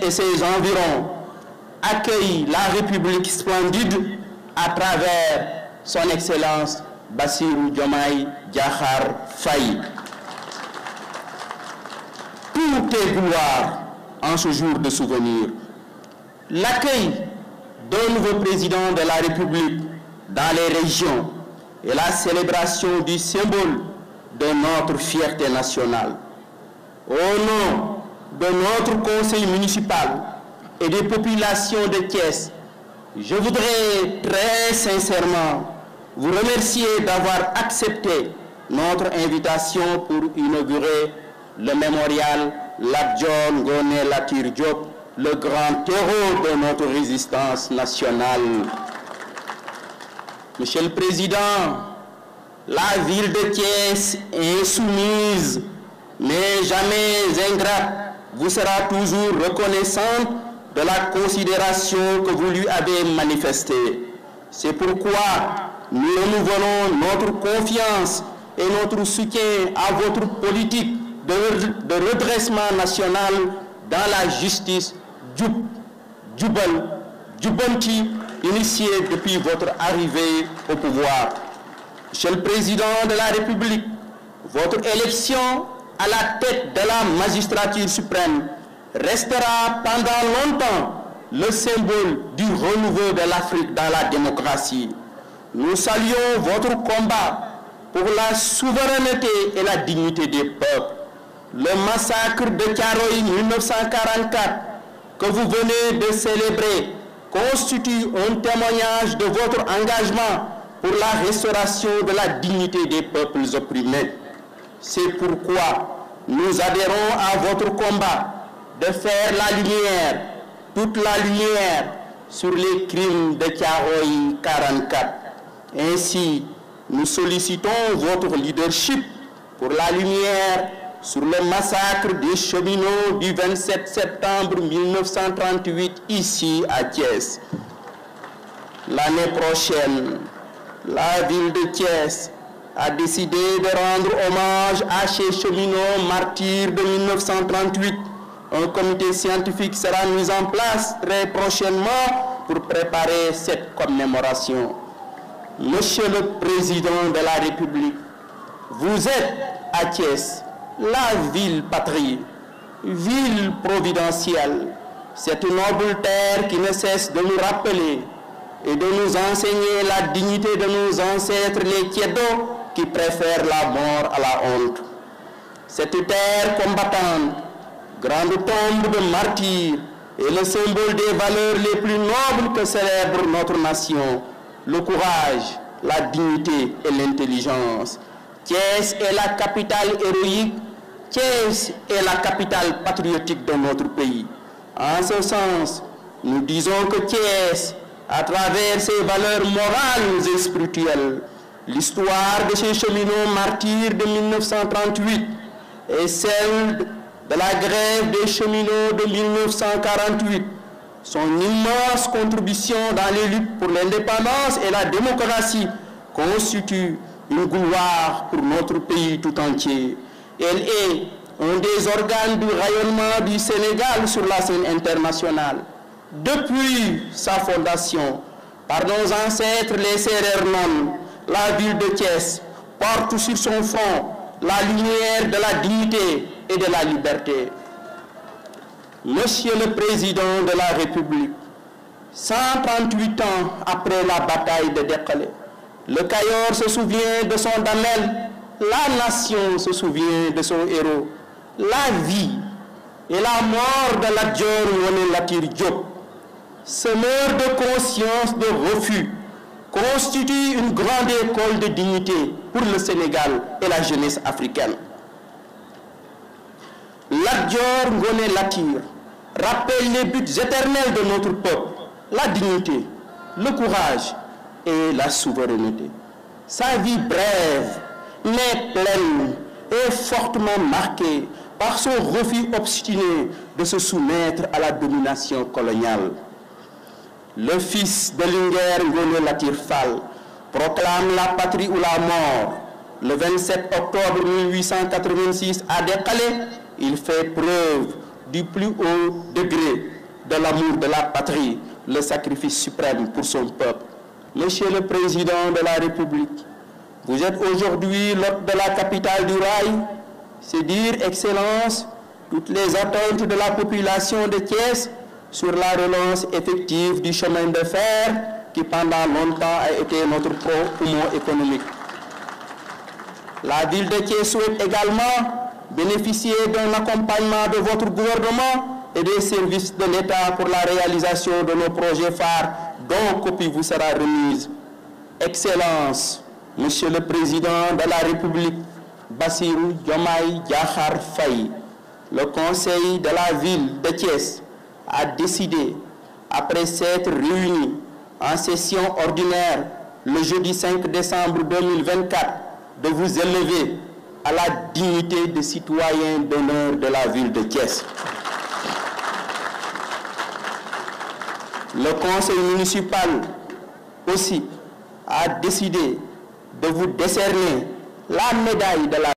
et ses environs accueille la République splendide à travers son Excellence Bassirou Diomaye Diakhar Faye. Tout est gloire en ce jour de souvenir. L'accueil d'un nouveau président de la République dans les régions et la célébration du symbole de notre fierté nationale. Au nom de notre conseil municipal et des populations de Thiès, je voudrais très sincèrement vous remercier d'avoir accepté notre invitation pour inaugurer le mémorial Lat Dior Ngoné Latyr Diop, le grand héros de notre résistance nationale. Monsieur le Président, la ville de Thiès est soumise, mais jamais ingrate, vous sera toujours reconnaissante de la considération que vous lui avez manifestée. C'est pourquoi nous renouvelons notre confiance et notre soutien à votre politique de redressement national dans la justice Djubanti, initiée depuis votre arrivée au pouvoir. Monsieur le Président de la République, votre élection à la tête de la magistrature suprême restera pendant longtemps le symbole du renouveau de l'Afrique dans la démocratie. Nous saluons votre combat pour la souveraineté et la dignité des peuples. Le massacre de Thiaroye 1944 que vous venez de célébrer constitue un témoignage de votre engagement pour la restauration de la dignité des peuples opprimés. C'est pourquoi nous adhérons à votre combat de faire la lumière, toute la lumière, sur les crimes de Thiaroye 44. Ainsi, nous sollicitons votre leadership pour la lumière sur le massacre des cheminots du 27 septembre 1938 ici à Thiès. L'année prochaine, la ville de Thiès a décidé de rendre hommage à ces cheminots martyrs de 1938. Un comité scientifique sera mis en place très prochainement pour préparer cette commémoration. Monsieur le Président de la République, vous êtes à Thiès, la ville patrie, ville providentielle, cette noble terre qui ne cesse de nous rappeler et de nous enseigner la dignité de nos ancêtres, les Tiédos, qui préfèrent la mort à la honte. Cette terre combattante, grande tombe de martyrs, est le symbole des valeurs les plus nobles que célèbre notre nation, le courage, la dignité et l'intelligence. Thiès est la capitale héroïque, Thiès est la capitale patriotique de notre pays. En ce sens, nous disons que Thiès, à travers ses valeurs morales et spirituelles, l'histoire de ces cheminots martyrs de 1938 et celle de la grève des cheminots de 1948, son immense contribution dans les luttes pour l'indépendance et la démocratie constitue une gloire pour notre pays tout entier. Elle est un des organes du rayonnement du Sénégal sur la scène internationale. Depuis sa fondation, par nos ancêtres les Sérères Noms, la ville de Thiès porte sur son front la lumière de la dignité et de la liberté. Monsieur le Président de la République, 138 ans après la bataille de Dekele, le Cayor se souvient de son Damel, la nation se souvient de son héros. La vie et la mort de Lat Dior Ngoné Latyr Diop, ce meurtre de conscience, de refus, constitue une grande école de dignité pour le Sénégal et la jeunesse africaine. Lat Dior Ngoné Latyr rappelle les buts éternels de notre peuple, la dignité, le courage et la souveraineté. Sa vie brève, mais pleine et fortement marquée par son refus obstiné de se soumettre à la domination coloniale. Le fils de Linguère Ngoné Latyr Fall proclame la patrie ou la mort. Le 27 octobre 1886 à Dekele, il fait preuve du plus haut degré de l'amour de la patrie, le sacrifice suprême pour son peuple. Monsieur le Président de la République, vous êtes aujourd'hui l'hôte de la capitale du rail. C'est dire, Excellence, toutes les attentes de la population de Thiès sur la relance effective du chemin de fer qui pendant longtemps a été notre poumon économique. La ville de Thiès souhaite également bénéficier d'un accompagnement de votre gouvernement et des services de l'État pour la réalisation de nos projets phares dont copie vous sera remise. Excellence, Monsieur le Président de la République, Bassirou Diomaye Diakhar Faye, le Conseil de la ville de Thiès a décidé, après s'être réuni en session ordinaire le jeudi 5 décembre 2024, de vous élever à la dignité de citoyen d'honneur de la ville de Thiès. Le conseil municipal aussi a décidé de vous décerner la médaille de la